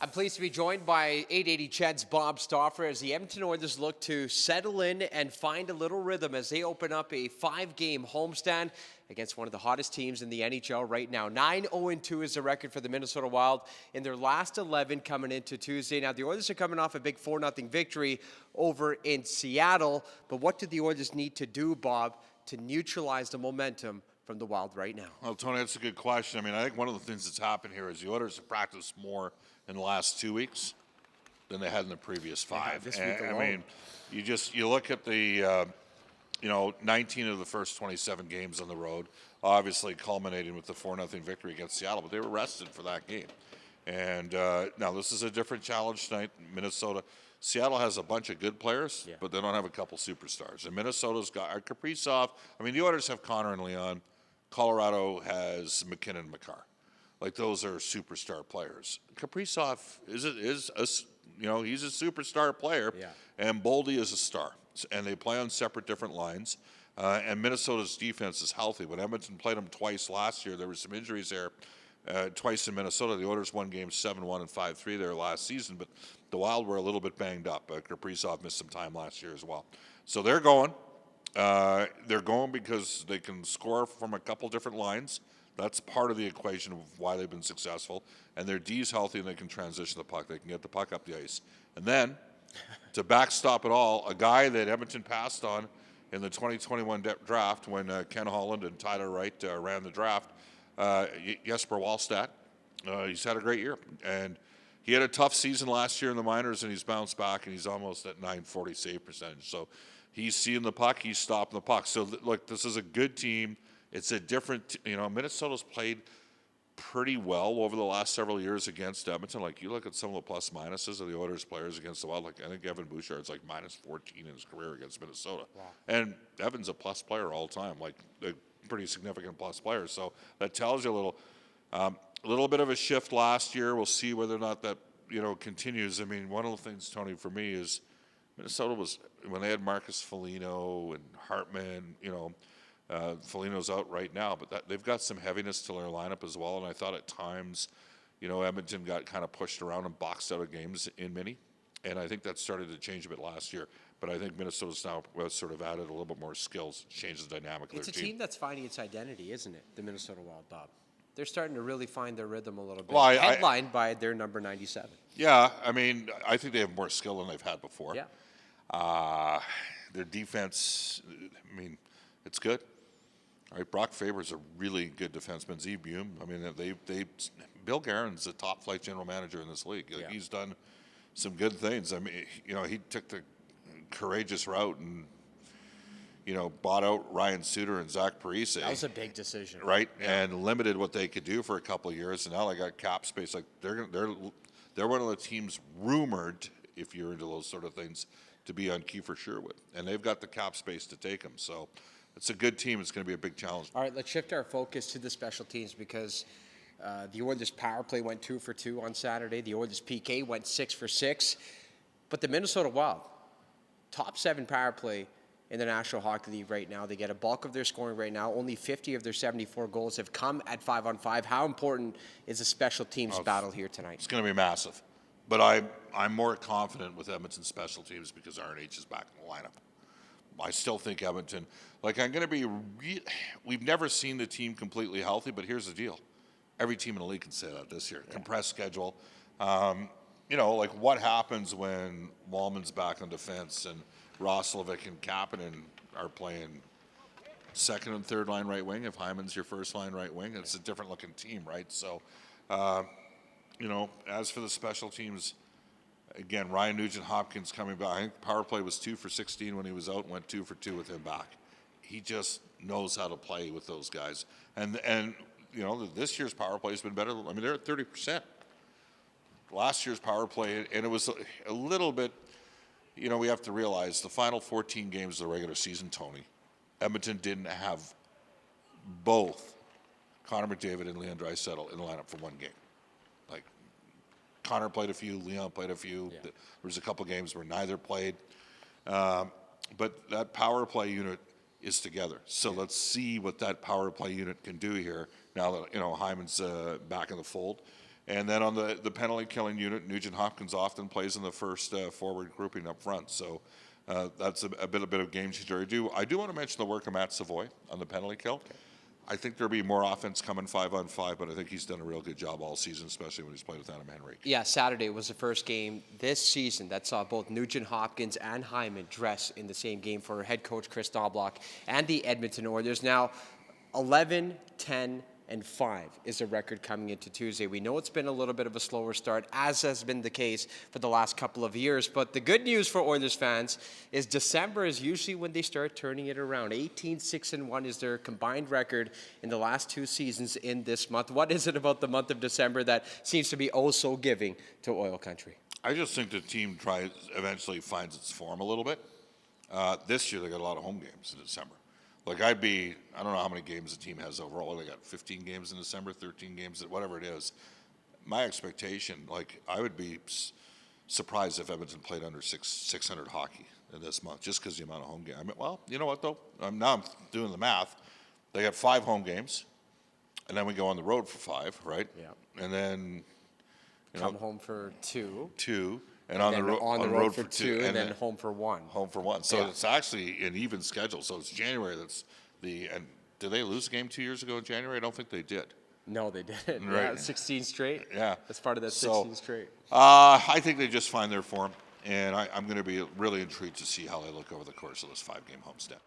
I'm pleased to be joined by 880 Chad's Bob Stauffer as the Edmonton Oilers look to settle in and find a little rhythm as they open up a 5-game homestand against one of the hottest teams in the NHL right now. 9-0-2 is the record for the Minnesota Wild in their last 11 coming into Tuesday. Now, the Oilers are coming off a big 4-0 victory over in Seattle, but what do the Oilers need to do, Bob, to neutralize the momentum from the Wild right now? Well, Tony, that's a good question. I mean, I think one of the things that's happened here is the Oilers have practiced more in the last 2 weeks than they had in the previous 5. This week alone. I mean, you look at the 19 of the first 27 games on the road, obviously culminating with the 4-0 victory against Seattle, but they were rested for that game. And now this is a different challenge tonight. Seattle has a bunch of good players, but they don't have a couple superstars. And Minnesota's got Kaprizov. I mean, the Oilers have Connor and Leon. Colorado has McKinnon and Makar. Like, those are superstar players. Kaprizov he's a superstar player, and Boldy is a star. And they play on separate different lines. And Minnesota's defense is healthy. When Edmonton played them twice last year, there were some injuries there. Twice in Minnesota, the Oilers won games 7-1 and 5-3 there last season, but the Wild were a little bit banged up. Kaprizov missed some time last year as well. So they're going. They're going because they can score from a couple different lines. That's part of the equation of why they've been successful. And their D's healthy and they can transition the puck. They can get the puck up the ice. And then, to backstop it all, a guy that Edmonton passed on in the 2021 draft when Ken Holland and Tyler Wright ran the draft, Jesper Wallstedt, he's had a great year. And he had a tough season last year in the minors, and he's bounced back, and he's almost at .940 save percentage. So he's seeing the puck, he's stopping the puck. So, look, this is a good team. It's a different, Minnesota's played pretty well over the last several years against Edmonton. Like, you look at some of the plus minuses of the Oilers players against the Wild. Like, I think Evan Bouchard's like -14 in his career against Minnesota. Wow. And Evan's a plus player all time, like a pretty significant plus player. So that tells you a little bit of a shift last year. We'll see whether or not that, continues. I mean, one of the things, Tony, for me is Minnesota was, when they had Marcus Foligno and Hartman, Foligno's out right now, but they've got some heaviness to their lineup as well. And I thought at times, Edmonton got kind of pushed around and boxed out of games in many. And I think that started to change a bit last year. But I think Minnesota's now sort of added a little bit more skills, changed the dynamic of their team. It's a team that's finding its identity, isn't it? The Minnesota Wild, Bob. They're starting to really find their rhythm a little bit. Well, headlined by their number 97. Yeah, I mean, I think they have more skill than they've had before. Yeah. Their defense, I mean, it's good. All right, Brock Faber's a really good defenseman. Zee Bume, I mean, Bill Guerin's a top-flight general manager in this league. Like, he's done some good things. I mean, he took the courageous route and, bought out Ryan Suter and Zach Parise. That was a big decision. Right, and limited what they could do for a couple of years. And now they got cap space. Like, they're one of the teams rumored, if you're into those sort of things, to be on Kiefer Sherwood. And they've got the cap space to take them. So it's a good team. It's going to be a big challenge. All right, let's shift our focus to the special teams because the Oilers power play went 2 for 2 on Saturday. The Oilers PK went 6 for 6. But the Minnesota Wild, top 7 power play in the National Hockey League right now. They get a bulk of their scoring right now. Only 50 of their 74 goals have come at 5-on-5. How important is the special teams battle here tonight? It's going to be massive. But I'm more confident with Edmonton's special teams because RNH is back in the lineup. I still think Edmonton, like, I'm going to be, we've never seen the team completely healthy, but here's the deal. Every team in the league can say that this year. Compressed schedule. Like, what happens when Wallman's back on defense and Roslovic and Kapanen are playing second and third line right wing? If Hyman's your first line right wing, it's a different looking team, right? So, as for the special teams, again, Ryan Nugent-Hopkins coming back. I think power play was 2 for 16 when he was out and went 2 for 2 with him back. He just knows how to play with those guys. And this year's power play has been better. I mean, they're at 30%. Last year's power play, and it was a little bit, we have to realize the final 14 games of the regular season, Tony, Edmonton didn't have both Connor McDavid and Leon Draisaitl in the lineup for one game. Like, Connor played a few, Leon played a few. Yeah. There was a couple games where neither played. But that power play unit is together. So let's see what that power play unit can do here now that, Hyman's back in the fold. And then on the penalty killing unit, Nugent Hopkins often plays in the first forward grouping up front. So that's a bit of game changer. I do want to mention the work of Matt Savoy on the penalty kill. Okay. I think there'll be more offense coming 5-on-5, but I think he's done a real good job all season, especially when he's played with Adam Henrique. Yeah, Saturday was the first game this season that saw both Nugent Hopkins and Hyman dress in the same game for head coach Chris Knobloch and the Edmonton Oilers. Now, 11, 10, and 5 is the record coming into Tuesday. We know it's been a little bit of a slower start, as has been the case for the last couple of years. But the good news for Oilers fans is December is usually when they start turning it around. 18-6-1 is their combined record in the last 2 seasons in this month. What is it about the month of December that seems to be oh so giving to Oil Country? I just think the team eventually finds its form a little bit. This year they got a lot of home games in December. Like I don't know how many games the team has overall. They got 15 games in December, 13 games, whatever it is. My expectation, like I would be surprised if Edmonton played under 600 hockey in this month, just because the amount of home games. I mean, well, you know what though? Now I'm doing the math. They got 5 home games, and then we go on the road for 5, right? Yeah. And then come home for 2. 2. And on the road for 2, and then home for 1. Home for 1. So it's actually an even schedule. So it's January. And did they lose a game 2 years ago in January? I don't think they did. No, they didn't. Right. Yeah, 16 straight. Yeah. That's part of that 16 straight. I think they just find their form, and I'm going to be really intrigued to see how they look over the course of this 5-game homestand.